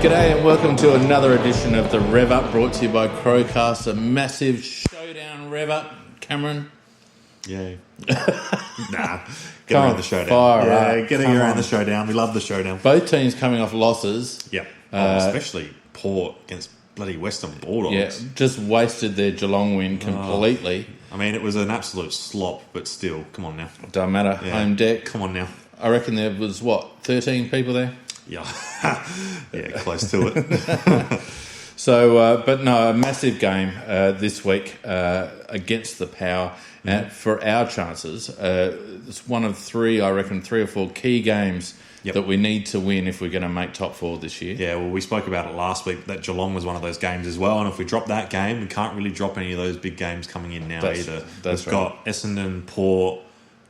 G'day and welcome to another edition of the Rev Up, brought to you by Crowcast, a massive Showdown Rev Up. Cameron? Yeah. Get around the Showdown. Get around the Showdown. We love the Showdown. Both teams coming off losses. Yep. Especially Port against bloody Western Bulldogs. Yeah, just wasted their Geelong win completely. I mean, it was an absolute slop, but still, come on now. Don't matter. Yeah. Home deck. Come on now. I reckon there was, 13 people there? Yeah. Yeah, close to it. So, but no, a massive game this week against the Power for our chances. It's one of three or four key games that we need to win if we're going to make top four this year. Yeah, well, we spoke about it last week, that Geelong was one of those games as well, and if we drop that game, we can't really drop any of those big games coming in now either. We've got Essendon, Port,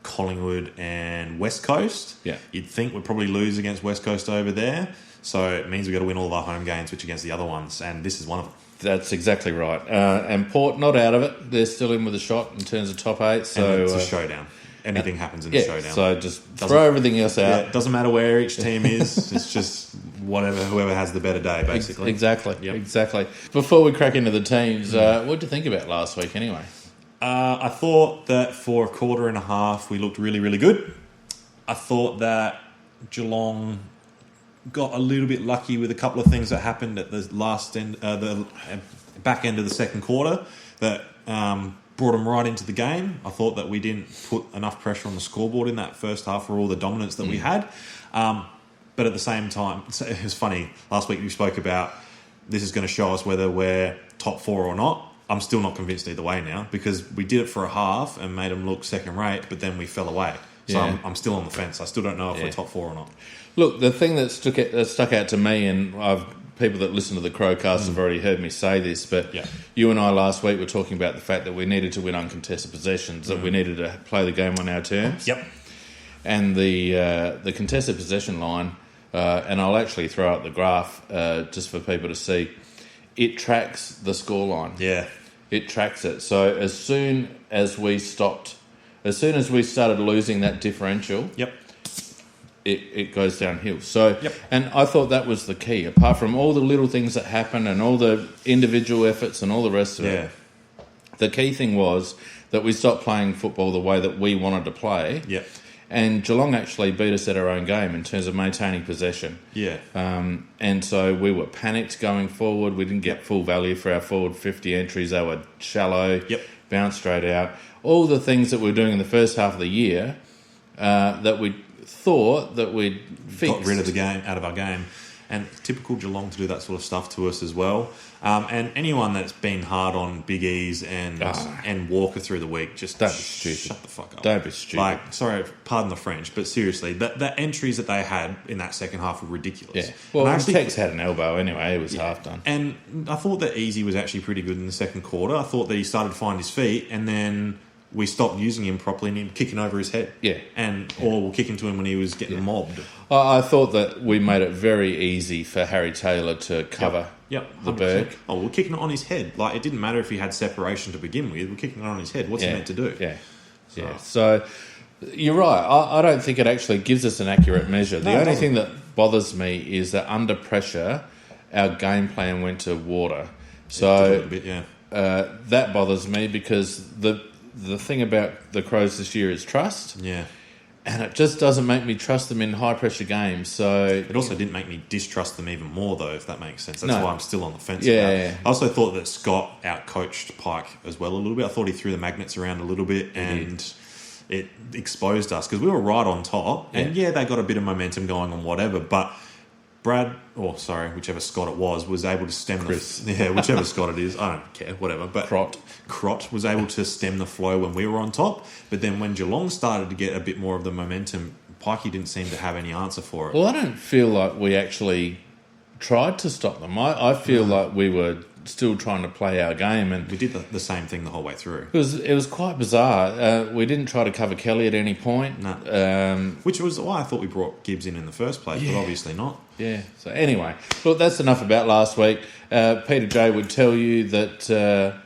Collingwood and West Coast. Yeah. You'd think we'd probably lose against West Coast over there, so it means we've got to win all of our home games, which against the other ones, and this is one of them. That's exactly right. And Port, not out of it. They're still in with a shot in terms of top eight. So and it's a showdown. Anything happens in the showdown. So just throw everything else out. Yeah, it doesn't matter where each team is. It's just whoever has the better day, basically. Exactly. Before we crack into the teams, what did you think about last week anyway? I thought that for a quarter and a half we looked really, really good. I thought that Geelong got a little bit lucky with a couple of things that happened at the the back end of the second quarter that brought them right into the game. I thought that we didn't put enough pressure on the scoreboard in that first half for all the dominance that we had. But at the same time, it was funny. Last week we spoke about this is going to show us whether we're top four or not. I'm still not convinced either way now because we did it for a half and made them look second rate, but then we fell away. So I'm still on the fence. I still don't know if we're top four or not. Look, the thing that stuck out to me, and people that listen to the Crowcast have already heard me say this, but you and I last week were talking about the fact that we needed to win uncontested possessions, that we needed to play the game on our terms. Yep. And the contested possession line, and I'll actually throw out the graph just for people to see, it tracks the scoreline. Yeah. It tracks it. So as soon as we started losing that differential, it goes downhill. So, and I thought that was the key. Apart from all the little things that happened and all the individual efforts and all the rest of it, the key thing was that we stopped playing football the way that we wanted to play. Yep. And Geelong actually beat us at our own game in terms of maintaining possession. Yeah. And so we were panicked going forward. We didn't get full value for our forward 50 entries. They were shallow, bounced straight out. All the things that we were doing in the first half of the year that we thought that we'd fixed. Got rid of the game, out of our game. And typical Geelong to do that sort of stuff to us as well. And anyone that's been hard on Big E's and Walker through the week, just don't be stupid. Shut the fuck up. Don't be stupid. Sorry, pardon the French, but seriously, the entries that they had in that second half were ridiculous. Yeah. Well, Tex had an elbow anyway. It was half done. And I thought that Easy was actually pretty good in the second quarter. I thought that he started to find his feet, and then we stopped using him properly and him kicking over his head. Yeah. Or we'll kick into him when he was getting mobbed. I thought that we made it very easy for Harry Taylor to cover the Berg. Oh, we're kicking it on his head. Like, it didn't matter if he had separation to begin with. We're kicking it on his head. What's he meant to do? So you're right. I don't think it actually gives us an accurate measure. The only thing that bothers me is that under pressure, our game plan went to water. So that bothers me because the thing about the Crows this year is trust. Yeah. And it just doesn't make me trust them in high-pressure games. So it also didn't make me distrust them even more, though, if that makes sense. That's why I'm still on the fence. Yeah. I also thought that Scott outcoached Pike as well a little bit. I thought he threw the magnets around a little bit and it exposed us because we were right on top. And, they got a bit of momentum going on whatever, but whichever Scott it was able to stem whichever Scott it is, I don't care, whatever. But Crott was able to stem the flow when we were on top. But then when Geelong started to get a bit more of the momentum, Pikey didn't seem to have any answer for it. Well, I don't feel like we actually tried to stop them. I feel like we were still trying to play our game, and we did the same thing the whole way through. It was quite bizarre. We didn't try to cover Kelly at any point. No. Which was why I thought we brought Gibbs in the first place, but obviously not. Yeah. So anyway, look, that's enough about last week. Peter J would tell you that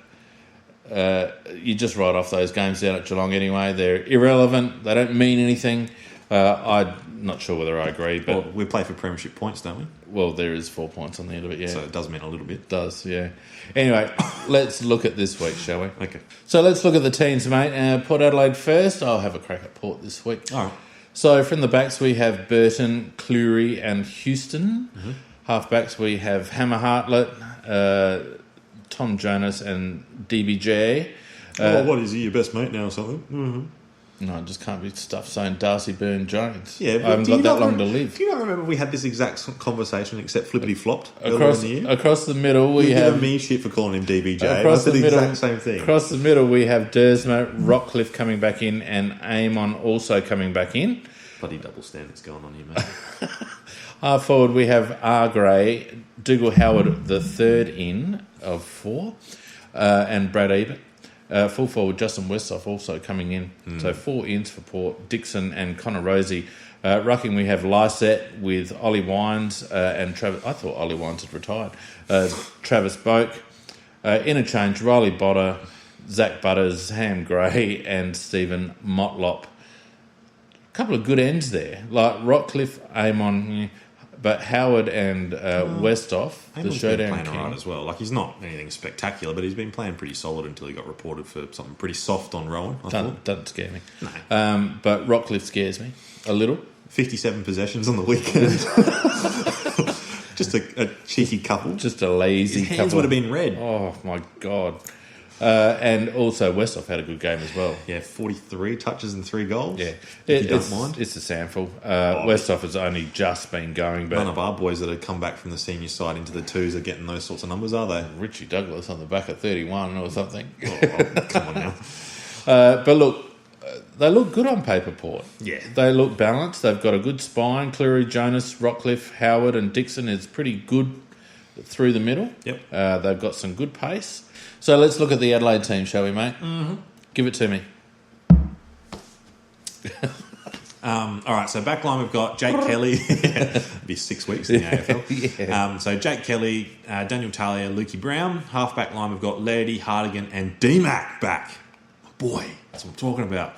you just write off those games down at Geelong anyway. They're irrelevant. They don't mean anything. I'm not sure whether I agree, but... Well, we play for premiership points, don't we? Well, there is 4 points on the end of it, yeah. So it does mean a little bit. It does, yeah. Anyway, let's look at this week, shall we? Okay. So let's look at the teams, mate. Port Adelaide first. I'll have a crack at Port this week. All right. So from the backs, we have Burton, Cleary and Houston. Mm-hmm. Half-backs, we have Hammer Hartlett, Tom Jonas and DBJ. What is he, your best mate now or something? Mm-hmm. No, I just can't be stuffed saying Darcy Byrne-Jones. Yeah, I haven't got that long to live. Do you not remember we had this exact conversation except flippity-flopped across in the year? Across the middle, we have... You're giving me shit for calling him DBJ. That's the exact same thing. Across the middle, we have Dersma, Rockcliffe coming back in and Amon also coming back in. Bloody double standards going on here, mate. Half forward, we have R. Gray, Dougal Howard, the third in of 4, and Brad Ebert. Full forward, Justin Westhoff also coming in. So 4 ins for Port, Dixon and Connor Rosie. Rucking, we have Lysette with Ollie Wines and Travis. I thought Ollie Wines had retired. Travis Boak. Interchange, Riley Botter, Zach Butters, Ham Gray and Stephen Motlop. A couple of good ends there. Like Rockcliffe, Amon, but Howard and Westhoff, the Showdown playing king. All right as well. Like, he's not anything spectacular, but he's been playing pretty solid until he got reported for something pretty soft on Rowan. Doesn't scare me. No. But Rockcliffe scares me a little. 57 possessions on the weekend. Just a cheeky couple. Just a lazy His hands couple. would have been red. Oh, my God. And also Westhoff had a good game as well. Yeah, 43 touches and 3 goals. Yeah. If you don't mind. It's a sample. Westhoff has only just been going, but... None of our boys that have come back from the senior side into the twos are getting those sorts of numbers, are they? Richie Douglas on the back of 31 or something. Oh, well, come on now. But look, they look good on paper, Port. Yeah. They look balanced. They've got a good spine. Cleary, Jonas, Rockcliffe, Howard and Dixon is pretty good through the middle. Yep. They've got some good pace. So let's look at the Adelaide team, shall we, mate? Mm-hmm. Give it to me. All right, so backline we've got Jake Kelly. It'll be 6 weeks in the AFL. Yeah. So Jake Kelly, Daniel Talia, Lukey Brown. Half-back line we've got Lairdy, Hardigan and D-Mac back. Boy, that's what I'm talking about.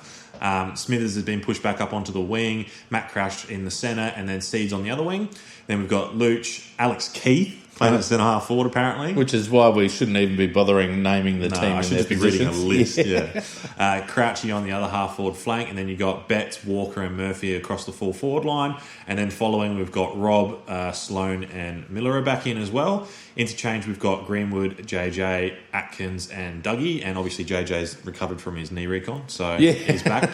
Smithers has been pushed back up onto the wing. Matt Crouch in the centre and then Seeds on the other wing. Then we've got Luch, Alex Keith playing at centre half forward apparently. Which is why we shouldn't even be bothering naming the team I in should their just be reading a positions. list, yeah. Crouchy on the other half forward flank, and then you've got Betts, Walker and Murphy across the full forward line. And then following, we've got Rob, Sloane and Miller back in as well. Interchange, we've got Greenwood, JJ, Atkins and Dougie. And obviously JJ's recovered from his knee recon, so he's back.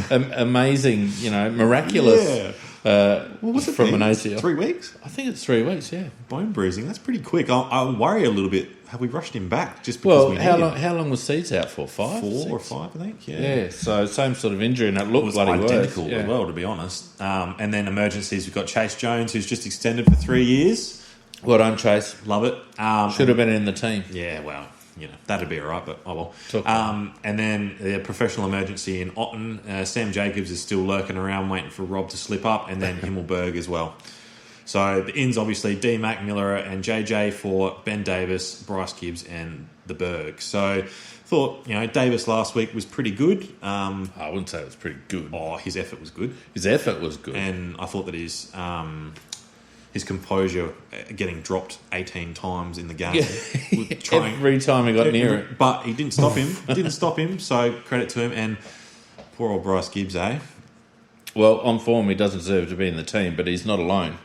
Amazing, miraculous. Yeah. What's it from an ACL? 3 weeks? I think it's 3 weeks, yeah. Bone bruising, that's pretty quick. I worry a little bit. Have we rushed him back just because how long was Seeds out for? 5? 4 6? or 5, I think. Yeah, so same sort of injury, and it looked was bloody identical worse. as well, to be honest. And then emergencies, we've got Chase Jones, who's just extended for 3 years. Well done, Chase. Love it. Should have been in the team. Yeah, well, that'd be all right, but oh well. And then the professional emergency in Otten. Sam Jacobs is still lurking around waiting for Rob to slip up, and then Himmelberg as well. So the ins, obviously, D. Mac Miller and JJ for Ben Davis, Bryce Gibbs and the Berg. So thought, Davis last week was pretty good. I wouldn't say it was pretty good. Oh, his effort was good. His effort was good. And I thought that his composure getting dropped 18 times in the game. Every time he got near it. But he didn't stop him. So credit to him. And poor old Bryce Gibbs, eh? Well, on form, he doesn't deserve to be in the team, but he's not alone.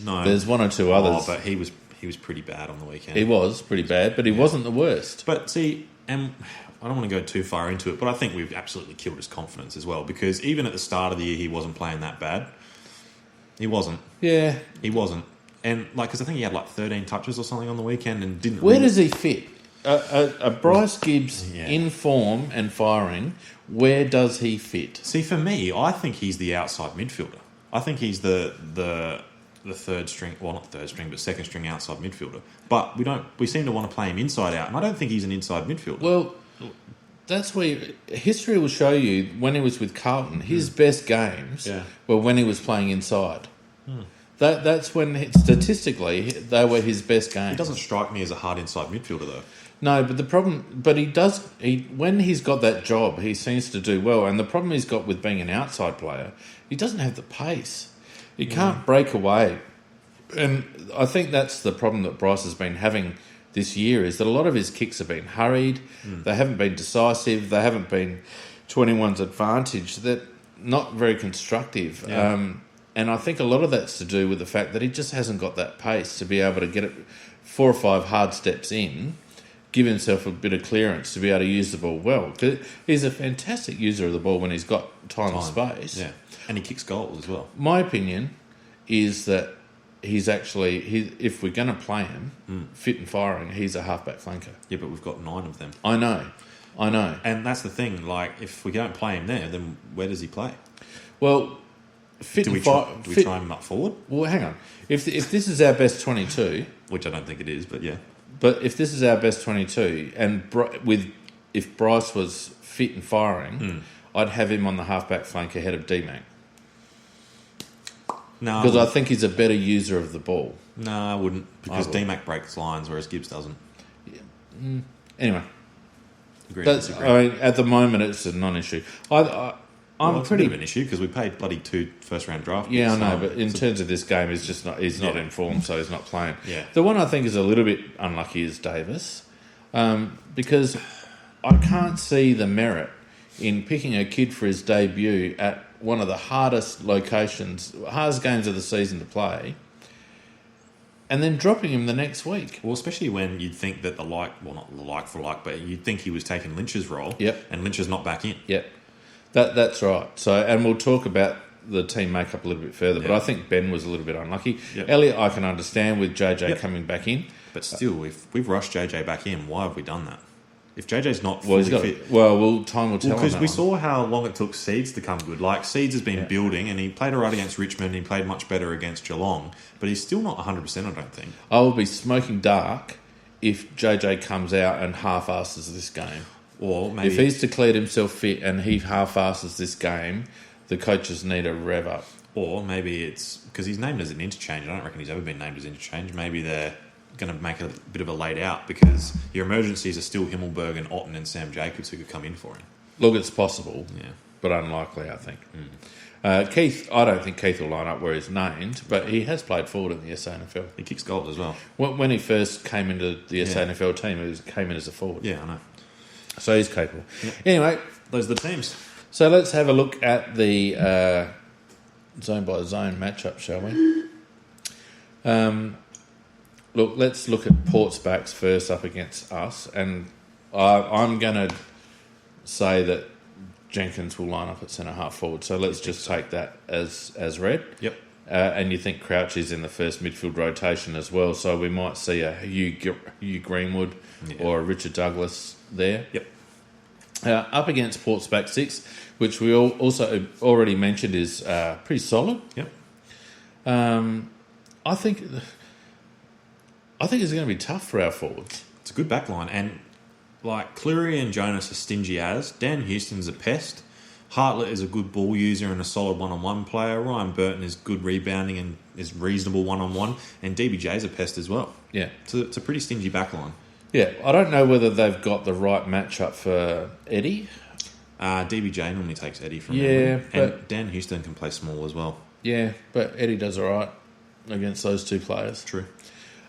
No. There's one or two others. But he was pretty bad on the weekend. He was pretty bad, but he wasn't the worst. But see, and I don't want to go too far into it, but I think we've absolutely killed his confidence as well, because even at the start of the year, he wasn't playing that bad. He wasn't. Yeah. He wasn't. And, because I think he had 13 touches or something on the weekend and didn't... Where does he fit? A Bryce Gibbs in form and firing, where does he fit? See, for me, I think he's the outside midfielder. I think he's the third string... Well, not third string, but second string outside midfielder. But we seem to want to play him inside out, and I don't think he's an inside midfielder. Well, that's where... History will show you, when he was with Carlton, his best games were when he was playing inside. That's when, statistically, they were his best games. He doesn't strike me as a hard inside midfielder, though. No, but the problem... But he does... when he's got that job, he seems to do well. And the problem he's got with being an outside player, he doesn't have the pace. He can't break away. And I think that's the problem that Bryce has been having this year, is that a lot of his kicks have been hurried. They haven't been decisive. They haven't been to anyone's advantage. They're not very constructive. Yeah. And I think a lot of that's to do with the fact that he just hasn't got that pace to be able to get it 4 or 5 hard steps in, give himself a bit of clearance to be able to use the ball well. 'Cause he's a fantastic user of the ball when he's got time and space. Yeah, and he kicks goals as well. My opinion is that he's actually, if we're going to play him, fit and firing, he's a halfback flanker. Yeah, but we've got 9 of them. I know. And that's the thing, like, if we don't play him there, then where does he play? Well... Do we try him up forward? Well, hang on. If this is our best 22... Which I don't think it is, but yeah. But if this is our best 22, and if Bryce was fit and firing, I'd have him on the halfback flank ahead of D-Mac. No. Because I think he's a better user of the ball. No, I wouldn't. Because D-Mac breaks lines, whereas Gibbs doesn't. Yeah. Anyway. Agree. I mean, at the moment, it's a non-issue. It's a bit of an issue because we paid bloody 2 first-round draft picks. Yeah, I know, but in terms of this game, he's not in form, so he's not playing. Yeah. The one I think is a little bit unlucky is Davis, because I can't see the merit in picking a kid for his debut at one of the hardest games of the season to play, and then dropping him the next week. Well, especially when you'd think that not the like for like, but you'd think he was taking Lynch's role. Yep. And Lynch is not back in. Yep. That's right. So, and we'll talk about the team makeup a little bit further, but I think Ben was a little bit unlucky. Yep. Elliot, I can understand with JJ coming back in. But still, if we've rushed JJ back in, why have we done that? If JJ's not fully fit... Time will tell. Because we saw how long it took Seeds to come good. Like, Seeds has been building, and he played all right against Richmond, and he played much better against Geelong, but he's still not 100%, I don't think. I will be smoking dark if JJ comes out and half-asses this game. Or maybe... If he's declared himself fit and he half-asses this game, the coaches need a rev up. Or maybe it's... Because he's named as an interchange. I don't reckon he's ever been named as interchange. Maybe they're going to make a bit of a late out because your emergencies are still Himmelberg and Otten and Sam Jacobs who could come in for him. Look, it's possible, but unlikely, I think. Keith, I don't think Keith will line up where he's named, but he has played forward in the SANFL. He kicks goals as well. When he first came into the SANFL team, he came in as a forward. Yeah, I know. So he's capable. Yep. Anyway, those are the teams. So let's have a look at the zone-by-zone matchup, shall we? Let's look at Port's backs first up against us, and I'm going to say that Jenkins will line up at centre-half forward. So let's just take that as read. Yep. And you think Crouch is in the first midfield rotation as well, so we might see a Hugh Greenwood or a Richard Douglas there. Yep. Up against Port's back six, which we also already mentioned is pretty solid. Yep. I think it's going to be tough for our forwards. It's a good back line, and like Cleary and Jonas are stingy as. Dan Houston's a pest. Hartlett is a good ball user and a solid one-on-one player. Ryan Burton is good rebounding and is reasonable one-on-one. And DBJ's a pest as well. Yeah. So it's a pretty stingy back line. Yeah, I don't know whether they've got the right matchup for Eddie. DBJ normally takes Eddie from yeah, and Dan Houston can play small as well. Yeah, but Eddie does all right against those two players. True.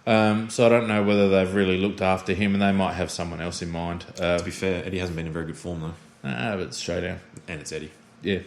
So I don't know whether they've really looked after him, and they might have someone else in mind. To be fair, Eddie hasn't been in very good form though. But it's Showdown. And it's Eddie. Yeah.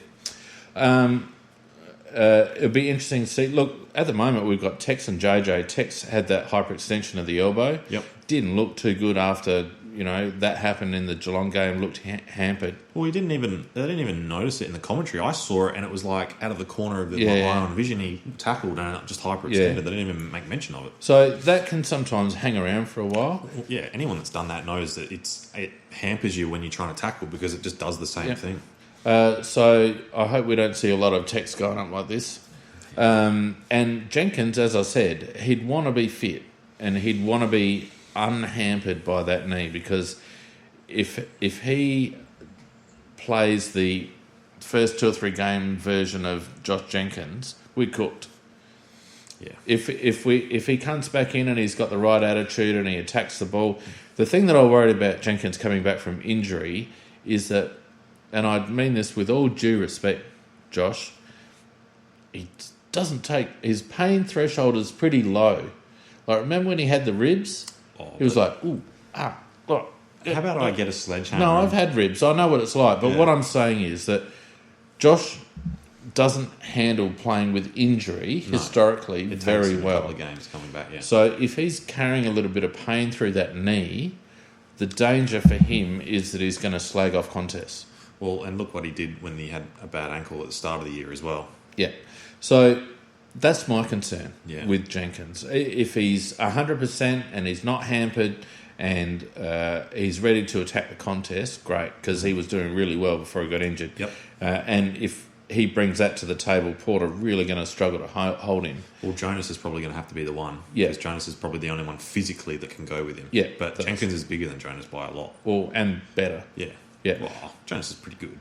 It'll be interesting to see. Look, at the moment we've got Tex and JJ. Tex had that hyperextension of the elbow. Yep. Didn't look too good after that happened in the Geelong game. Looked hampered. Well, they didn't even notice it in the commentary. I saw it and it was like out of the corner of my eye on vision. He tackled and it just hyperextended. Yeah. They didn't even make mention of it. So that can sometimes hang around for a while. Well, yeah, anyone that's done that knows that it hampers you when you're trying to tackle because it just does the same thing. So I hope we don't see a lot of Tex going up like this. And Jenkins, as I said, he'd want to be fit and he'd want to be unhampered by that knee, because if he plays the first 2 or 3 game version of Josh Jenkins, we're cooked. Yeah. If he comes back in and he's got the right attitude and he attacks the ball, the thing that I worried about Jenkins coming back from injury is that, and I mean this with all due respect, Josh, he doesn't take, his pain threshold is pretty low. Like, remember when he had the ribs? He was like, ooh, ah, look. How about I get a sledgehammer? No, I've had ribs. I know what it's like. But what I'm saying is that Josh doesn't handle playing with injury historically very well. A couple of games coming back, yeah. So if he's carrying a little bit of pain through that knee, the danger for him is that he's going to slag off contests. Well, and look what he did when he had a bad ankle at the start of the year as well. Yeah. So that's my concern with Jenkins. If he's 100% and he's not hampered and he's ready to attack the contest, great, because he was doing really well before he got injured. Yep. And if he brings that to the table, Porter really going to struggle to hold him. Well, Jonas is probably going to have to be the one. Yeah. Because Jonas is probably the only one physically that can go with him. Yeah. But Jenkins is bigger than Jonas by a lot. Well, and better. Yeah. Yeah. Well, Jonas is pretty good.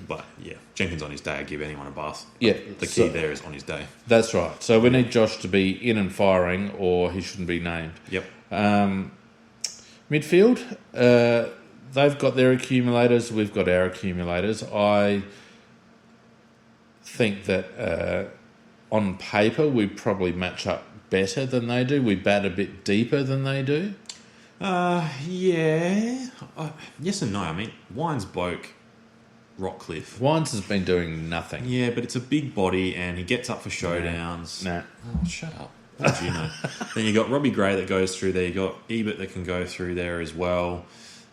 But, yeah, Jenkins on his day, I'd give anyone a bath. Yeah. The key there is on his day. That's right. So we need Josh to be in and firing or he shouldn't be named. Yep. Midfield, they've got their accumulators, we've got our accumulators. I think that on paper we probably match up better than they do. We bat a bit deeper than they do. Yeah. Yes and no. I mean, Wines bloke, Rockcliffe. Wines has been doing nothing. Yeah, but it's a big body and he gets up for showdowns. Nah. Oh, shut up. What do you know? Then you got Robbie Gray that goes through there. You got Ebert that can go through there as well.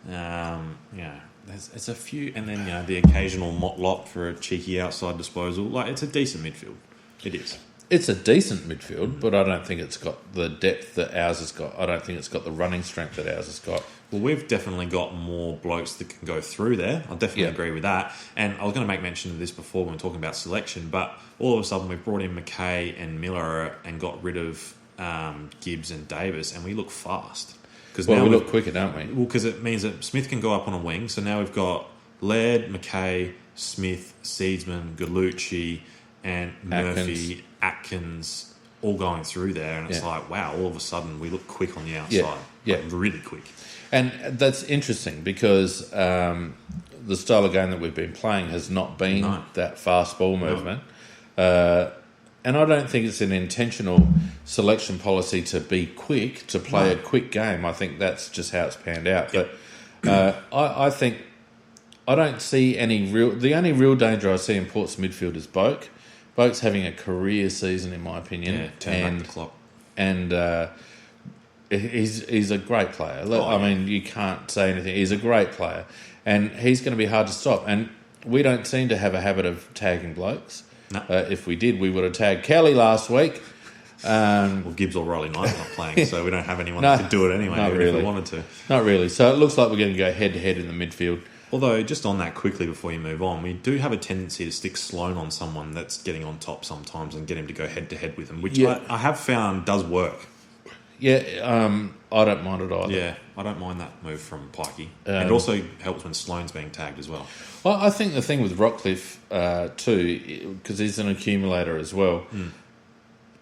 It's a few, and then the occasional Motlop for a cheeky outside disposal. Like, it's a decent midfield. It is. It's a decent midfield, but I don't think it's got the depth that ours has got. I don't think it's got the running strength that ours has got. Well, we've definitely got more blokes that can go through there. I definitely agree with that. And I was going to make mention of this before when we were talking about selection, but all of a sudden we've brought in McKay and Miller and got rid of Gibbs and Davis, and we look fast. Well, we look quicker, don't we? Well, because it means that Smith can go up on a wing. So now we've got Laird, McKay, Smith, Seedsman, Gallucci, and Murphy, Atkins, all going through there. And it's like, wow, all of a sudden we look quick on the outside. Yeah. Like, really quick. And that's interesting because the style of game that we've been playing has not been that fast ball movement. And I don't think it's an intentional selection policy to be quick, to play a quick game. I think that's just how it's panned out. Yep. But I think I don't see any real... The only real danger I see in Port's midfield is Boak. Boak's having a career season, in my opinion. Yeah, turn back the clock. And he's a great player. I mean, you can't say anything. He's a great player. And he's going to be hard to stop. And we don't seem to have a habit of tagging blokes. No. If we did, we would have tagged Kelly last week. Well, Gibbs or Riley Knight's not playing, so we don't have anyone that could do it anyway, even if we wanted to. Not really. So it looks like we're going to go head-to-head in the midfield. Although, just on that quickly before you move on, we do have a tendency to stick Sloan on someone that's getting on top sometimes and get him to go head-to-head with him, which I have found does work. Yeah, I don't mind it either. Yeah, I don't mind that move from Pikey. And it also helps when Sloan's being tagged as well. Well, I think the thing with Rockcliffe, too, because he's an accumulator as well,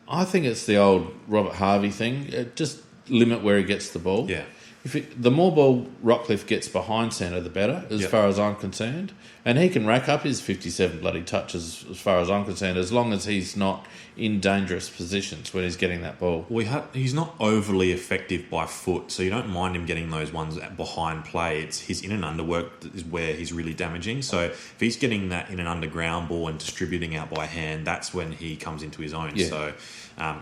I think it's the old Robert Harvey thing. Just limit where he gets the ball. Yeah. The more ball Rockcliffe gets behind centre, the better, as far as I'm concerned. And he can rack up his 57 bloody touches, as far as I'm concerned, as long as he's not in dangerous positions when he's getting that ball. He's not overly effective by foot, so you don't mind him getting those ones behind play. It's his in and under work is where he's really damaging. So if he's getting that in and underground ball and distributing out by hand, that's when he comes into his own. Yeah. So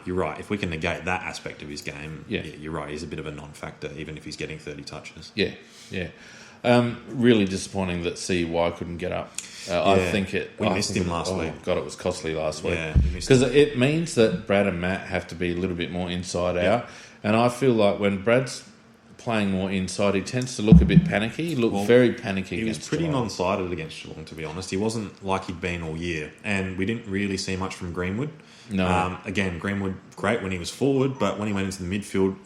you're right. If we can negate that aspect of his game, you're right. He's a bit of a non-factor, even if he's getting 30 touches. Yeah. Really disappointing that CY couldn't get up. I think we missed him last week. God, it was costly last week. Yeah, because it means that Brad and Matt have to be a little bit more inside out. And I feel like when Brad's playing more inside, he tends to look a bit panicky. He looked very panicky. He was pretty non-sided against Geelong, to be honest. He wasn't like he'd been all year, and we didn't really see much from Greenwood. No. Again, Greenwood great when he was forward, but when he went into the midfield,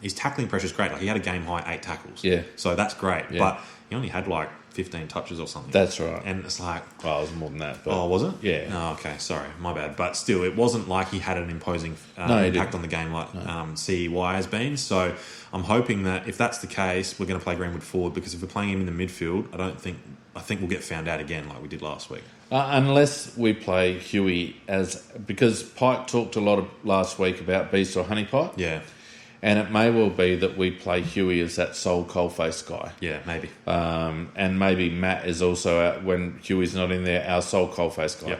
his tackling pressure is great. Like, he had a game high 8 tackles. Yeah. So that's great. Yeah. But he only had like 15 touches or something. That's right. And it's like... Well, it was more than that. But was it? Yeah. Oh, okay. Sorry. My bad. But still, it wasn't like he had an imposing impact on the game like CEY has been. So I'm hoping that if that's the case, we're going to play Greenwood forward, because if we're playing him in the midfield, I think we'll get found out again like we did last week. Unless we play Huey because Pike talked a lot last week about Beast or Honeypot. Yeah. And it may well be that we play Huey as that sole coalface guy. Yeah, maybe. And maybe Matt is also, when Huey's not in there, our sole coalface guy. Yep.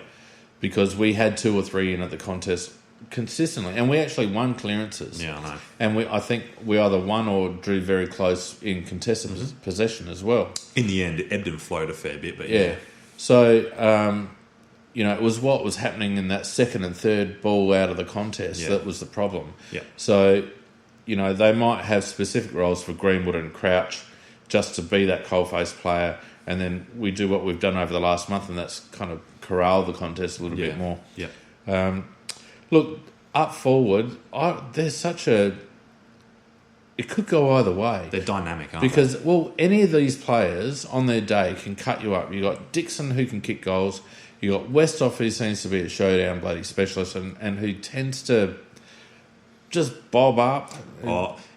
Because we had 2 or 3 in at the contest consistently. And we actually won clearances. Yeah, I know. And I think we either won or drew very close in contested possession as well. In the end, it ebbed and flowed a fair bit, but yeah. So, it was what was happening in that second and third ball out of the contest that was the problem. Yeah. So... they might have specific roles for Greenwood and Crouch just to be that coalface player, and then we do what we've done over the last month, and that's kind of corral the contest a little bit more. Yeah. Look, up forward, there's such a... It could go either way. They're dynamic, aren't because, any of these players on their day can cut you up. You got Dixon, who can kick goals. You got Westhoff, who seems to be a showdown bloody specialist, and who tends to just bob up.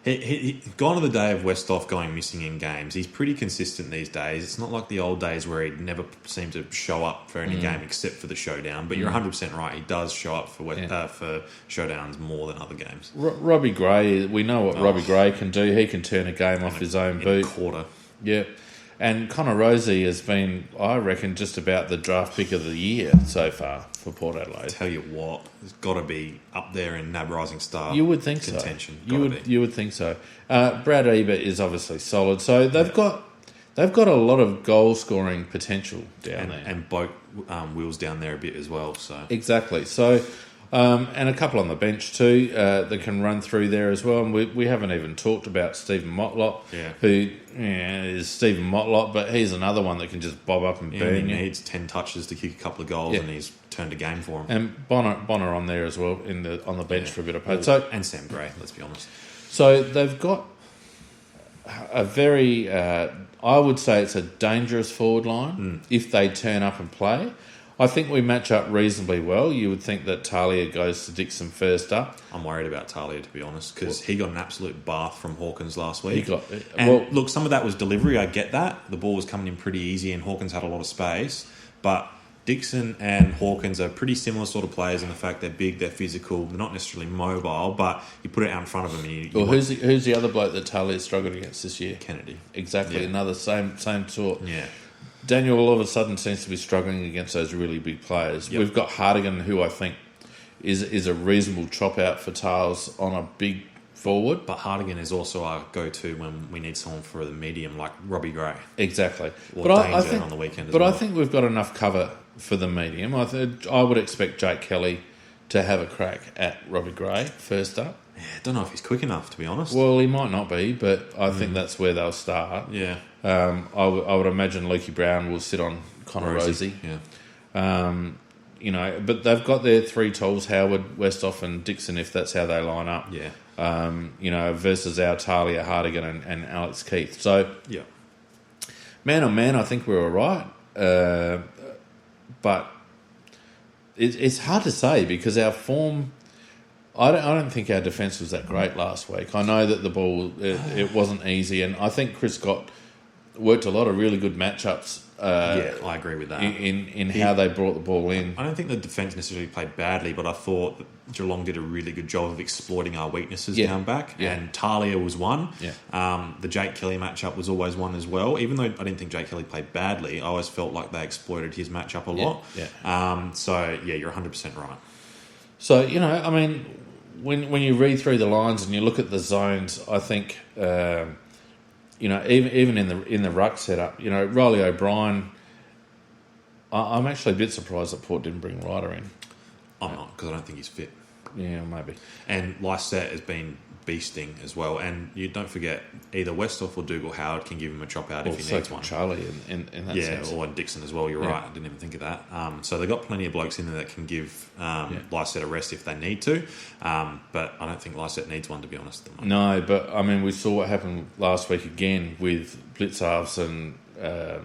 He gone are the day of Westhoff going missing in games. He's pretty consistent these days. It's not like the old days where he'd never seemed to show up for any game except for the Showdown. But you're 100% right. He does show up for Showdowns more than other games. Robbie Gray, we know what Robbie Gray can do. He can turn a game off his own boot. A quarter. Yeah. And Connor Rosie has been, I reckon, just about the draft pick of the year so far for Port Adelaide. Tell you what, it's got to be up there in NAB Rising Star. You would think contention. So. You would think so. Brad Ebert is obviously solid, so they've got a lot of goal scoring potential down there, and boat wheels down there a bit as well. So exactly. So. And a couple on the bench too that can run through there as well. And we haven't even talked about Stephen Motlop, who is Stephen Motlop, but he's another one that can just bob up and burn you. He needs 10 touches to kick a couple of goals, and he's turned a game for him. And Bonner on there as well on the bench for a bit of play. And Sam Gray, let's be honest. So they've got a very, I would say it's a dangerous forward line if they turn up and play. I think we match up reasonably well. You would think that Talia goes to Dixon first up. I'm worried about Talia, to be honest, because he got an absolute bath from Hawkins last week. Look, some of that was delivery. I get that. The ball was coming in pretty easy and Hawkins had a lot of space. But Dixon and Hawkins are pretty similar sort of players in the fact they're big, they're physical, they're not necessarily mobile, but you put it out in front of them. And who's the other bloke that Talia struggled against this year? Kennedy. Exactly, another same sort. Yeah. Daniel all of a sudden seems to be struggling against those really big players. Yep. We've got Hardigan, who I think is a reasonable chop out for Tales on a big forward. But Hardigan is also our go-to when we need someone for the medium, like Robbie Gray. Exactly. Or I think on the weekend as well. I think we've got enough cover for the medium. I would expect Jake Kelly to have a crack at Robbie Gray first up. Yeah, I don't know if he's quick enough, to be honest. Well, he might not be, but I think that's where they'll start. Yeah. I would imagine Lukey Brown will sit on Connor Rosie. Yeah. But they've got their 3 tools, Howard, Westhoff and Dixon, if that's how they line up. Yeah. Versus our Talia, Hardigan and Alex Keith. So, yeah. Man on man, I think we're all right. But it's hard to say because our form... I don't think our defence was that great last week. I know that the ball, it wasn't easy, and I think Chris worked a lot of really good matchups. I agree with that. In how they brought the ball in. I don't think the defence necessarily played badly, but I thought that Geelong did a really good job of exploiting our weaknesses down back, and Talia was one. The Jake Kelly matchup was always one as well. Even though I didn't think Jake Kelly played badly, I always felt like they exploited his matchup a lot. You're 100% right. So, I mean... When you read through the lines and you look at the zones, I think even in the ruck setup, Riley O'Brien. I'm actually a bit surprised that Port didn't bring Ryder in. I'm not, because I don't think he's fit. Yeah, maybe. And Lysette has been beasting as well. And you don't forget, either Westhoff or Dougal Howard can give him a chop out if he needs one. Charlie in that sense. Or Dixon as well. You're right. I didn't even think of that. So they've got plenty of blokes in there that can give Lysette a rest if they need to. But I don't think Lysette needs one, to be honest. No, but I mean, we saw what happened last week again with blitz halves and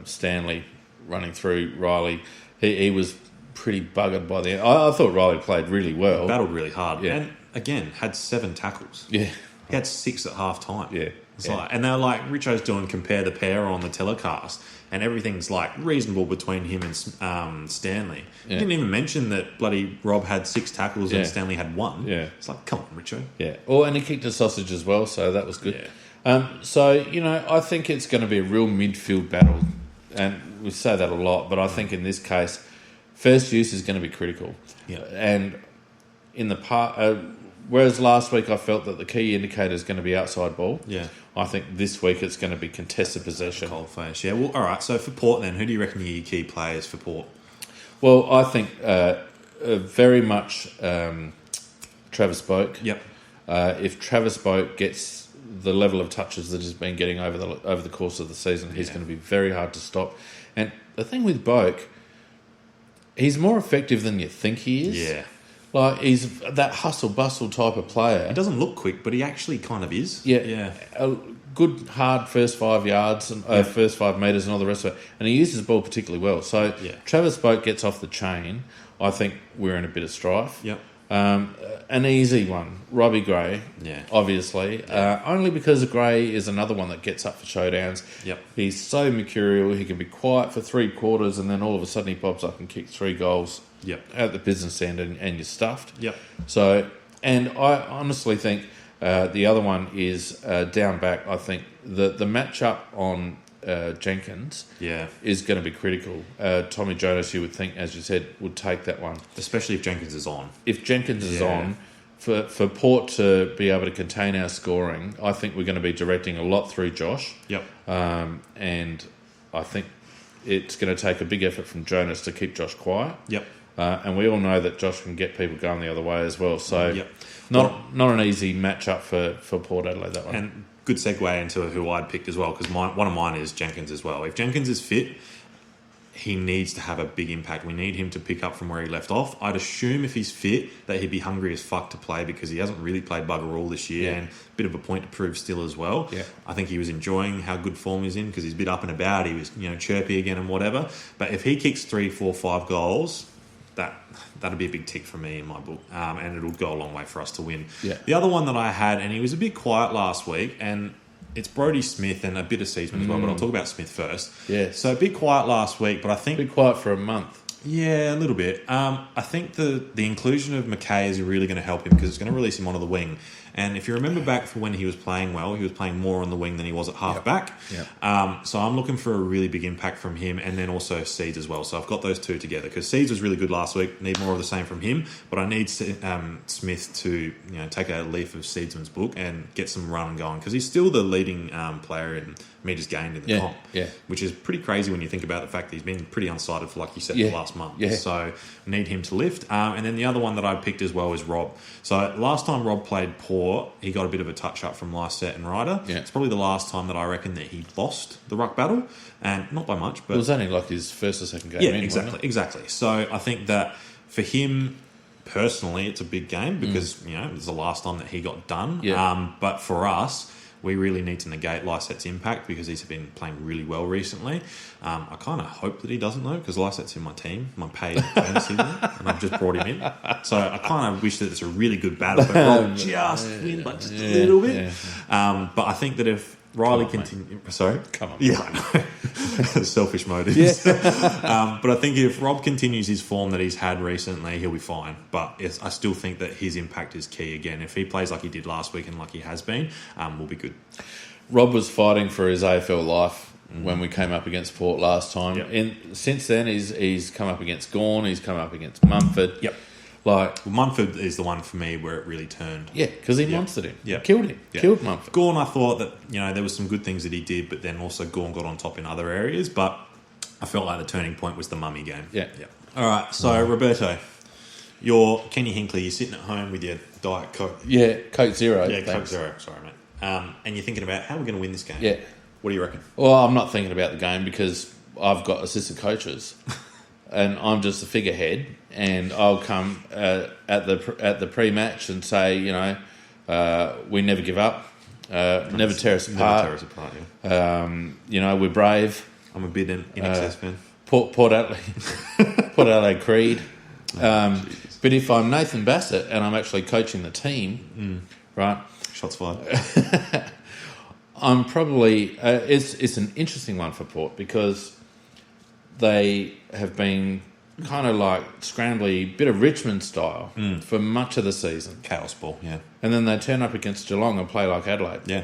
Stanley running through Riley. He was pretty buggered by the end. I thought Riley played really well. Battled really hard. Yeah. And, again, had 7 tackles. Yeah. He had 6 at half time. Yeah. And they were like, Richo's doing compare the pair on the telecast, and everything's like reasonable between him and Stanley. He didn't even mention that bloody Rob had 6 tackles and Stanley had 1. Yeah. It's like, come on, Richo. Yeah. Oh, and he kicked a sausage as well, so that was good. Yeah. So, I think it's going to be a real midfield battle, and we say that a lot, but I think in this case, first use is going to be critical. Yeah. And in the part... whereas last week I felt that the key indicator is going to be outside ball. Yeah. I think this week it's going to be contested possession. Cold face. Yeah. Well, all right. So for Port then, who do you reckon are your key players for Port? Well, I think very much Travis Boak. Yep. If Travis Boak gets the level of touches that he's been getting over the course of the season, he's going to be very hard to stop. And the thing with Boak, he's more effective than you think he is. Yeah. Like, he's that hustle-bustle type of player. He doesn't look quick, but he actually kind of is. Yeah. Yeah. A good, hard first 5 yards, and first 5 metres and all the rest of it. And he uses the ball particularly well. So, Travis Boak gets off the chain. I think we're in a bit of strife. Yep. An easy one, Robbie Gray, obviously. Only because Gray is another one that gets up for showdowns. Yep. He's so mercurial. He can be quiet for 3 quarters, and then all of a sudden he pops up and kicks 3 goals. Yep. At the business end, and you're stuffed. Yep. So, and I honestly think the other one is down back. I think the matchup on Jenkins is going to be critical. Tommy Jonas, you would think, as you said, would take that one. Especially if Jenkins is on. If Jenkins is on, for Port to be able to contain our scoring, I think we're going to be directing a lot through Josh. Yep. And I think it's going to take a big effort from Jonas to keep Josh quiet. Yep. And we all know that Josh can get people going the other way as well. So not an easy matchup for Port Adelaide, that one. And good segue into who I'd picked as well, because one of mine is Jenkins as well. If Jenkins is fit, he needs to have a big impact. We need him to pick up from where he left off. I'd assume if he's fit that he'd be hungry as fuck to play, because he hasn't really played bugger all this year, and a bit of a point to prove still as well. Yeah. I think he was enjoying how good form he's in, because he's a bit up and about. He was chirpy again and whatever. But if he kicks 3, 4, 5 goals, that'd be a big tick for me in my book, and it'll go a long way for us to win. Yeah. The other one that I had, and he was a bit quiet last week, and it's Brodie Smith and a bit of Seaman as well, but I'll talk about Smith first. Yeah. So a bit quiet last week, but I think... A bit quiet for a month. Yeah, a little bit. I think the inclusion of McKay is really going to help him, because it's going to release him onto the wing. And if you remember back for when he was playing well, he was playing more on the wing than he was at half back. Yep. So I'm looking for a really big impact from him, and then also Seeds as well. So I've got those two together, because Seeds was really good last week. Need more of the same from him, but I need Smith to take a leaf of Seedsman's book and get some run going, because he's still the leading player in metres gained in the comp, which is pretty crazy when you think about the fact that he's been pretty unsighted for, like you said, the last month. Yeah. So need him to lift. And then the other one that I picked as well is Rob. So last time Rob played Port, he got a bit of a touch-up from Lysette and Ryder. Yeah. It's probably the last time that I reckon that he lost the ruck battle, and not by much. But it was only like his first or second game. Yeah, in, exactly. So I think that for him personally, it's a big game, because it was the last time that he got done. Yeah. But for us, we really need to negate Lysette's impact, because he's been playing really well recently. I kind of hope that he doesn't, though, because Lysette's in my team, my paid fantasy league, and I've just brought him in. So I kind of wish that it's a really good battle, but Rob just win by just a little bit. Yeah. But I think that if Riley continues... Sorry? Come on. Yeah, I know. Selfish motives. Yeah. But I think if Rob continues his form that he's had recently, he'll be fine. But I still think that his impact is key again. If he plays like he did last week and like he has been, we'll be good. Rob was fighting for his AFL life when we came up against Port last time. Yep. And since then, he's come up against Gawn, he's come up against Mumford. Yep. Mumford is the one for me where it really turned. Yeah, because he monstered him. Yeah. Killed him. Yeah. Killed Mumford. Gawn, I thought that, there was some good things that he did, but then also Gawn got on top in other areas. But I felt like the turning point was the Mummy game. Yeah. All right, so Roberto, you're Kenny Hinkley. You're sitting at home with your Diet Coke. Yeah, Coke Zero. Yeah, thanks. Coke Zero. Sorry, mate. And you're thinking about how we're going to win this game. Yeah. What do you reckon? Well, I'm not thinking about the game, because I've got assistant coaches, and I'm just the figurehead, and I'll come at the pre-match and say, we never give up, never tear us apart. Never tear us apart. Yeah. We're brave. I'm a bit in excess fan. Port Adelaide Creed. But if I'm Nathan Bassett and I'm actually coaching the team, right? Shots fired. I'm probably it's an interesting one for Port because they have been kind of like scrambly, bit of Richmond style for much of the season. Chaos ball, yeah. And then they turn up against Geelong and play like Adelaide. Yeah.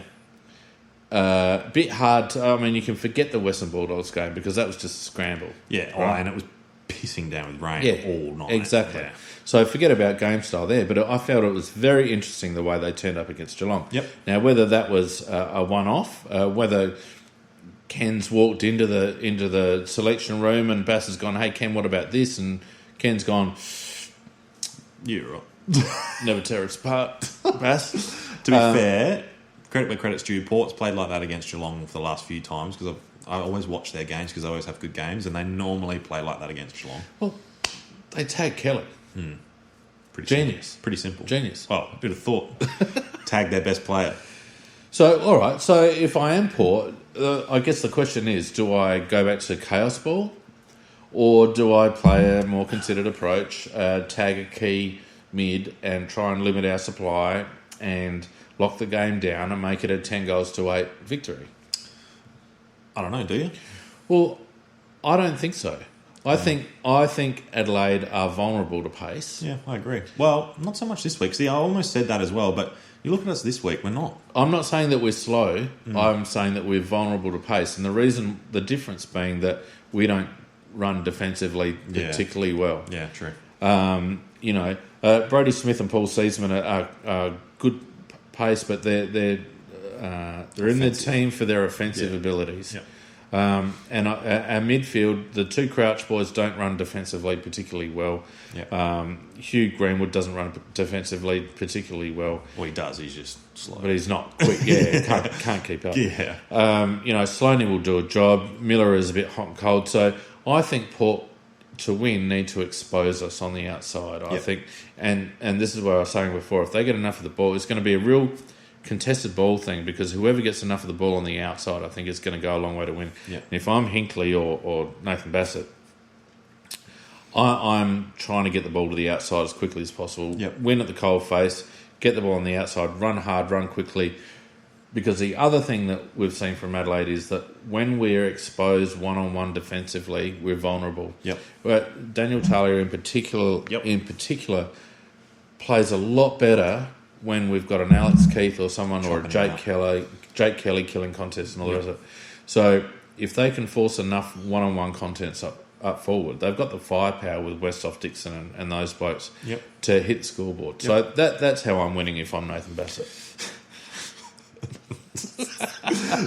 Bit hard. You can forget the Western Bulldogs game because that was just a scramble. Yeah, right? And it was pissing down with rain all night. Exactly. Yeah. So forget about game style there, but I felt it was very interesting the way they turned up against Geelong. Yep. Now, whether that was a one-off, whether Ken's walked into the selection room and Bass has gone, "Hey Ken, what about this?" and Ken's gone, "You're right. Never tear us apart, Bass." To be fair, credit where credit's due. Port's played like that against Geelong for the last few times because I always watch their games because they always have good games, and they normally play like that against Geelong. Well, they tag Kelly. Pretty Genius. Simple. Pretty simple. Genius. Well, a bit of thought. Tag their best player. So, all right. So, if I am Port, I guess the question is, do I go back to Chaos Ball or do I play a more considered approach, tag a key mid and try and limit our supply and lock the game down and make it a 10-8 victory? I don't know, do you? Well, I don't think so. I think Adelaide are vulnerable to pace. Yeah, I agree. Well, not so much this week. See, I almost said that as well, but you look at us this week, we're not. I'm not saying that we're slow. I'm saying that we're vulnerable to pace. And the difference being that we don't run defensively particularly well. Yeah, true. Brodie Smith and Paul Seaman are good pace, but they're in the team for their offensive abilities. Yep. And our midfield, the two Crouch boys don't run defensively particularly well. Yep. Hugh Greenwood doesn't run defensively particularly well. Well, he does. He's just slow. But he's not quick. Yeah, can't keep up. Yeah. Sloaney will do a job. Miller is a bit hot and cold. So I think Port, to win, need to expose us on the outside. I think, and this is what I was saying before, if they get enough of the ball, it's going to be a real contested ball thing because whoever gets enough of the ball on the outside, I think, is going to go a long way to win. Yeah. And if I'm Hinkley or Nathan Bassett, I'm trying to get the ball to the outside as quickly as possible. Yep. Win at the cold face, get the ball on the outside, run hard, run quickly. Because the other thing that we've seen from Adelaide is that when we're exposed one-on-one defensively, we're vulnerable. Yep. But Daniel Talia in particular plays a lot better when we've got an Alex Keith or someone or a Jake Kelly killing contest and all the rest of it. So if they can force enough one-on-one contests up forward, they've got the firepower with Westhoff, Dixon and those blokes to hit the scoreboard. So that's how I'm winning if I'm Nathan Bassett.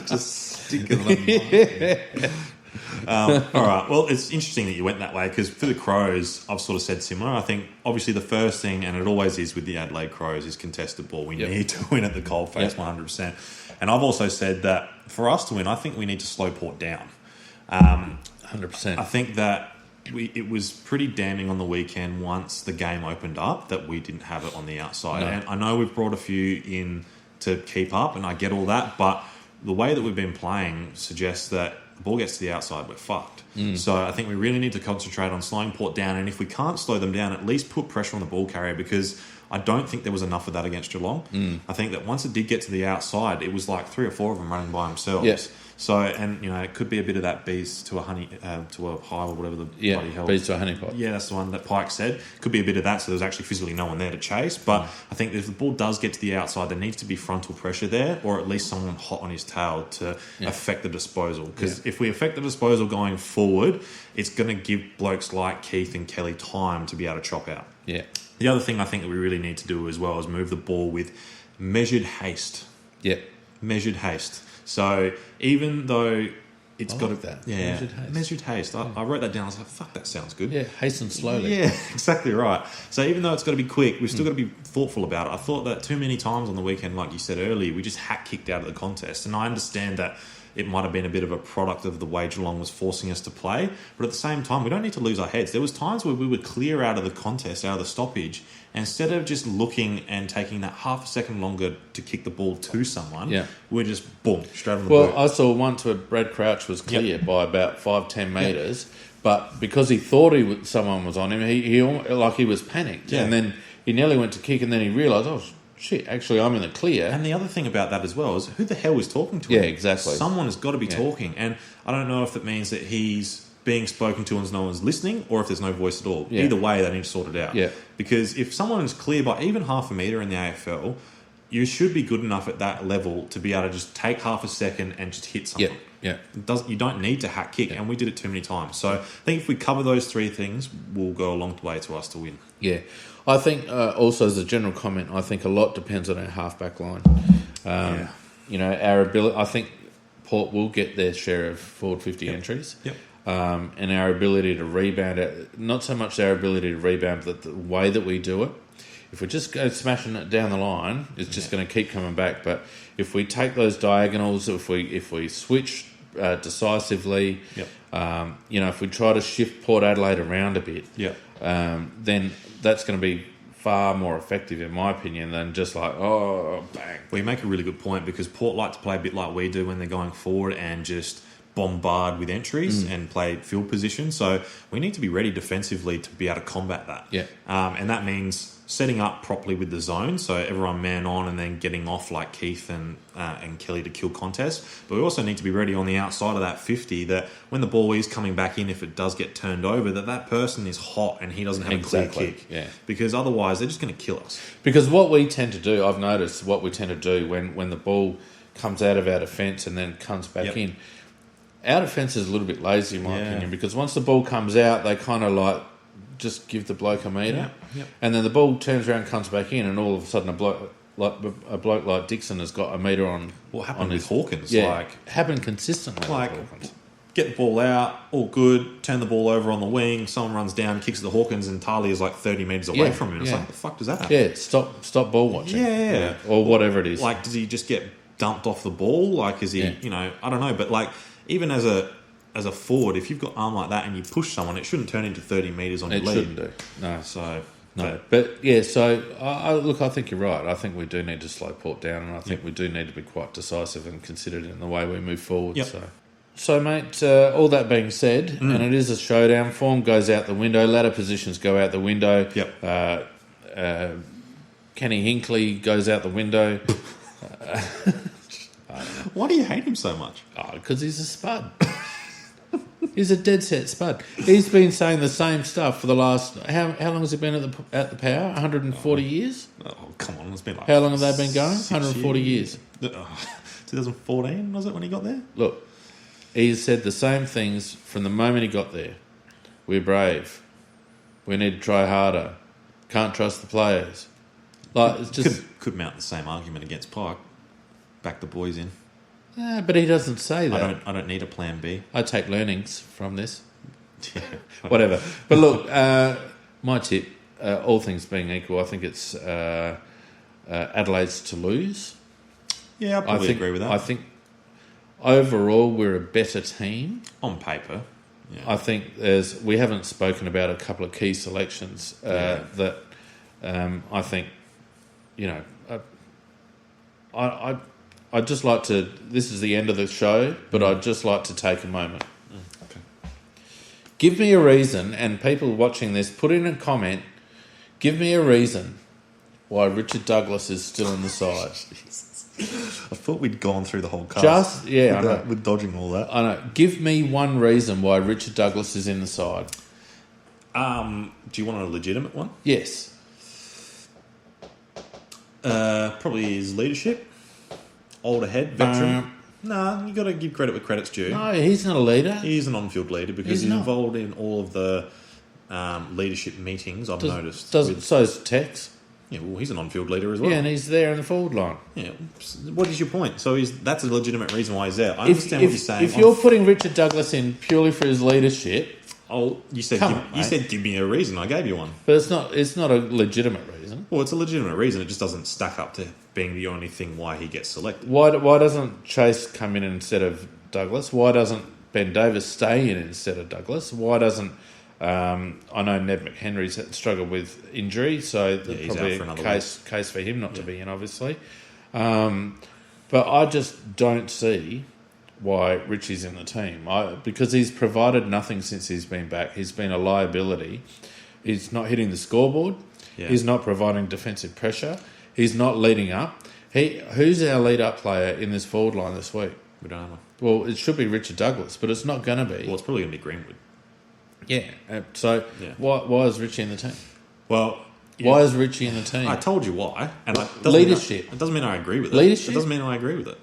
Just stick it on. All right. Well, it's interesting that you went that way because for the Crows, I've sort of said similar. I think obviously the first thing, and it always is with the Adelaide Crows, is contested ball. We need to win at the coalface 100%. And I've also said that for us to win, I think we need to slow Port down. 100%. I think that it was pretty damning on the weekend once the game opened up that we didn't have it on the outside. No. And I know we've brought a few in to keep up, and I get all that, but the way that we've been playing suggests that the ball gets to the outside, we're fucked. So I think we really need to concentrate on slowing Port down, and if we can't slow them down, at least put pressure on the ball carrier, because I don't think there was enough of that against Geelong. I think that once it did get to the outside, it was like 3 or 4 of them running by themselves. Yes. So, and it could be a bit of that bees to a honey, to a hive or whatever the bloody hell. Bees to a honeypot. Yeah, that's the one that Pike said. Could be a bit of that, so there's actually physically no one there to chase. But I think if the ball does get to the outside, there needs to be frontal pressure there, or at least someone hot on his tail to affect the disposal. Because if we affect the disposal going forward, it's going to give blokes like Keith and Kelly time to be able to chop out. Yeah. The other thing I think that we really need to do as well is move the ball with measured haste. Yeah. Measured haste. So even though it's got that. Yeah, measured haste. I wrote that down. I was like, fuck, that sounds good. Yeah, hasten slowly. Yeah, exactly right. So even though it's got to be quick, we've still got to be thoughtful about it. I thought that too many times on the weekend, like you said earlier, we just hat-kicked out of the contest. And I understand that it might have been a bit of a product of the way Geelong was forcing us to play. But at the same time, we don't need to lose our heads. There was times where we were clear out of the contest, out of the stoppage, and instead of just looking and taking that half a second longer to kick the ball to someone, we're just, boom, straight on the boot. I saw once where Brad Crouch was clear by about 5-10 metres, but because he thought someone was on him, he was panicked. And then he nearly went to kick, and then he realised, oh, shit, actually I'm in the clear. And the other thing about that as well is who the hell is talking to him? Yeah, exactly. Someone has got to be talking. And I don't know if it means that he's being spoken to and no one's listening, or if there's no voice at all. Yeah. Either way, they need to sort it out. Yeah. Because if someone is clear by even half a metre in the AFL, you should be good enough at that level to be able to just take half a second and just hit someone. You don't need to hack kick, and we did it too many times. So I think if we cover those three things, we'll go a long way to us to win. Yeah. I think also as a general comment, I think a lot depends on our halfback line. Our ability. I think Port will get their share of forward 50 entries. Yep. And our ability to rebound, not so much our ability to rebound, but the way that we do it. If we just go smashing it down the line, it's just going to keep coming back. But if we take those diagonals, if we switch decisively, if we try to shift Port Adelaide around a bit, then that's going to be far more effective, in my opinion, than just like, oh, bang. Well, you make a really good point, because Port like to play a bit like we do when they're going forward and just bombard with entries and play field position. So we need to be ready defensively to be able to combat that. And that means setting up properly with the zone, so everyone man on and then getting off like Keith and Kelly to kill contests. But we also need to be ready on the outside of that 50, that when the ball is coming back in, if it does get turned over, that person is hot and he doesn't have a clear kick. Yeah. Because otherwise they're just going to kill us. Because what we tend to do, I've noticed what we tend to do when the ball comes out of our defence and then comes back in, our defence is a little bit lazy, in my opinion, because once the ball comes out, they kind of like just give the bloke a metre, and then the ball turns around, comes back in, and all of a sudden a bloke like Dixon has got a metre on. What happened with Hawkins? Happened consistently. Get the ball out, all good, turn the ball over on the wing, someone runs down, kicks it to Hawkins, and Tarly is like 30 metres away from him. It's like, what the fuck does that happen? Yeah, stop ball watching. Yeah. Or whatever it is. Like, does he just get dumped off the ball? Like, is he, I don't know, but like, even as a forward, if you've got arm like that and you push someone, it shouldn't turn into 30 metres on your lead. It shouldn't do. No. So... No, but yeah, so I think you're right. I think we do need to slow Port down, and I think we do need to be quite decisive and considered in the way we move forward. So mate, all that being said, and it is a showdown, form goes out the window, ladder positions go out the window. Kenny Hinkley goes out the window. Why do you hate him so much? Because he's a spud. He's a dead set spud. He's been saying the same stuff for the last... How long has he been at the Power? 140 years? Oh, come on. It's been like... How long have they been going? 140 years. 2014, was it, when he got there? Look, he's said the same things from the moment he got there. We're brave. We need to try harder. Can't trust the players. Like, it's just... Could mount the same argument against Pike. Back the boys in. But he doesn't say that. I don't need a plan B. I take learnings from this. Whatever. But look, my tip, all things being equal, I think it's Adelaide's to lose. Yeah, I probably agree with that. I think overall we're a better team. On paper. Yeah. I think we haven't spoken about a couple of key selections that I think, I'd just like to... This is the end of the show, but I'd just like to take a moment. Okay. Give me a reason, and people watching this, put in a comment, give me a reason why Richard Douglas is still in the side. I thought we'd gone through the whole cast. With dodging all that. I know. Give me one reason why Richard Douglas is in the side. Do you want a legitimate one? Yes. Probably his leadership. Older head, veteran. No, you got to give credit where credit's due. No, he's not a leader. He's an on-field leader because he's involved in all of the leadership meetings. I've noticed. So's Tex. Yeah, well, he's an on-field leader as well. Yeah, and he's there in the forward line. Yeah. What is your point? So that's a legitimate reason why he's there. I understand what you're saying. If you're putting Richard Douglas in purely for his leadership... you said give me a reason. I gave you one. But it's not a legitimate reason. Well, it's a legitimate reason. It just doesn't stack up to being the only thing why he gets selected. Why doesn't Chase come in instead of Douglas? Why doesn't Ben Davis stay in instead of Douglas? Why doesn't... I know Ned McHenry's struggled with injury, so there's probably a case for him not to be in, obviously. But I just don't see why Richie's in the team. Because he's provided nothing since he's been back. He's been a liability. He's not hitting the scoreboard. Yeah. He's not providing defensive pressure. He's not leading up. Who's our lead-up player in this forward line this week? We don't know. Well, it should be Richard Douglas, but it's not going to be. Well, it's probably going to be Greenwood. Yeah. Why is Richie in the team? Well... Yeah. Why is Richie in the team? I told you why. And leadership. It doesn't mean I agree with it. Leadership? It doesn't mean I agree with it.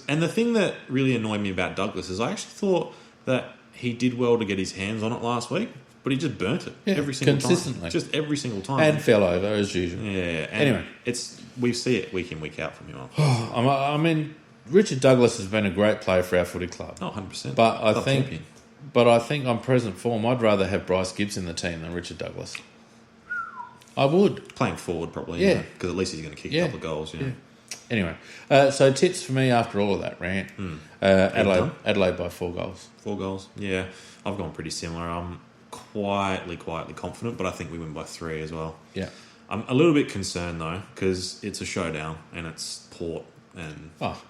And the thing that really annoyed me about Douglas is I actually thought that he did well to get his hands on it last week, but he just burnt it every single consistently. time. Just every single time. And fell over, as usual. Yeah. Anyway. We see it week in, week out from him on. I mean, Richard Douglas has been a great player for our footy club. Oh, 100%. But I think on present form, I'd rather have Bryce Gibbs in the team than Richard Douglas. I would. Playing forward, probably. Yeah. Because at least he's going to kick a couple of goals. Yeah. Anyway, so tits for me after all of that rant. Adelaide by 4 goals. 4 goals. Yeah. I've gone pretty similar. I'm quietly confident, but I think we win by 3 as well. Yeah. I'm a little bit concerned, though, because it's a showdown and it's Port. I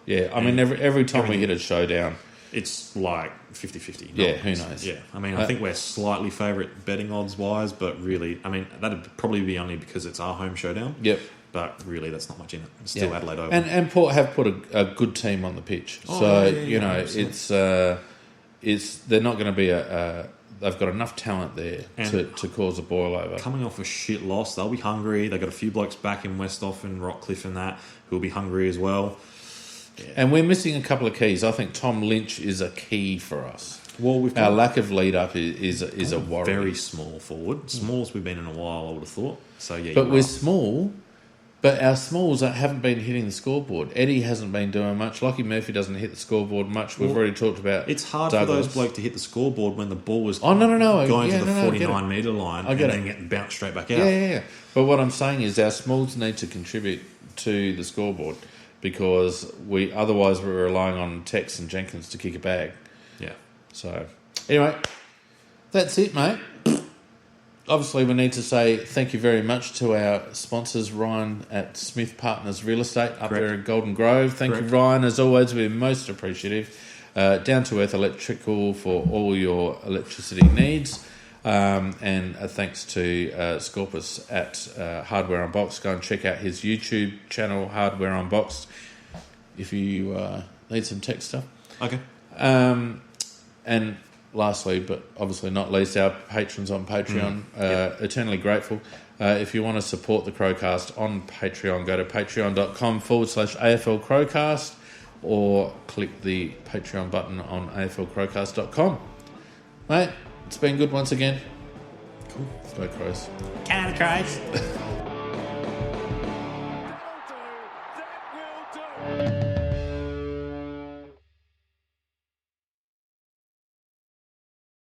mean, every time we hit a showdown... It's like 50-50. Yeah, who knows? Yeah, I mean, I think we're slightly favourite betting odds-wise, but really, I mean, that'd probably be only because it's our home showdown. Yep. But really, that's not much in it. It's still Adelaide Oval. And Port have put a good team on the pitch. It's they're not going to be they've got enough talent there to cause a boil over. Coming off a shit loss, they'll be hungry. They've got a few blokes back in Westhoff and Rockcliffe and that who'll be hungry as well. Yeah. And we're missing a couple of keys. I think Tom Lynch is a key for us. Well, our lack of lead up is a worry. Very small forward. Small as we've been in a while, I would have thought. So yeah, but we're small. But our smalls haven't been hitting the scoreboard. Eddie hasn't been doing much. Lockie Murphy doesn't hit the scoreboard much. We've already talked about. It's hard Douglas. for those blokes to hit the scoreboard when the ball was going to the 49-metre line and then getting bounced straight back out. Yeah. But what I'm saying is our smalls need to contribute to the scoreboard because otherwise we're relying on Tex and Jenkins to kick a bag. Yeah. So anyway, that's it, mate. Obviously, we need to say thank you very much to our sponsors, Ryan at Smith Partners Real Estate up there in Golden Grove. Thank you, Ryan. As always, we're most appreciative. Down to Earth Electrical for all your electricity needs. And thanks to Scorpus at Hardware Unboxed. Go and check out his YouTube channel, Hardware Unboxed, if you need some tech stuff. Okay. And lastly, but obviously not least, our patrons on Patreon. Eternally grateful. If you want to support the Crowcast on Patreon, go to patreon.com/AFL Crowcast or click the Patreon button on AFLCrowcast.com. Mate, it's been good once again. Cool. Let's go Crows. Canada Crows.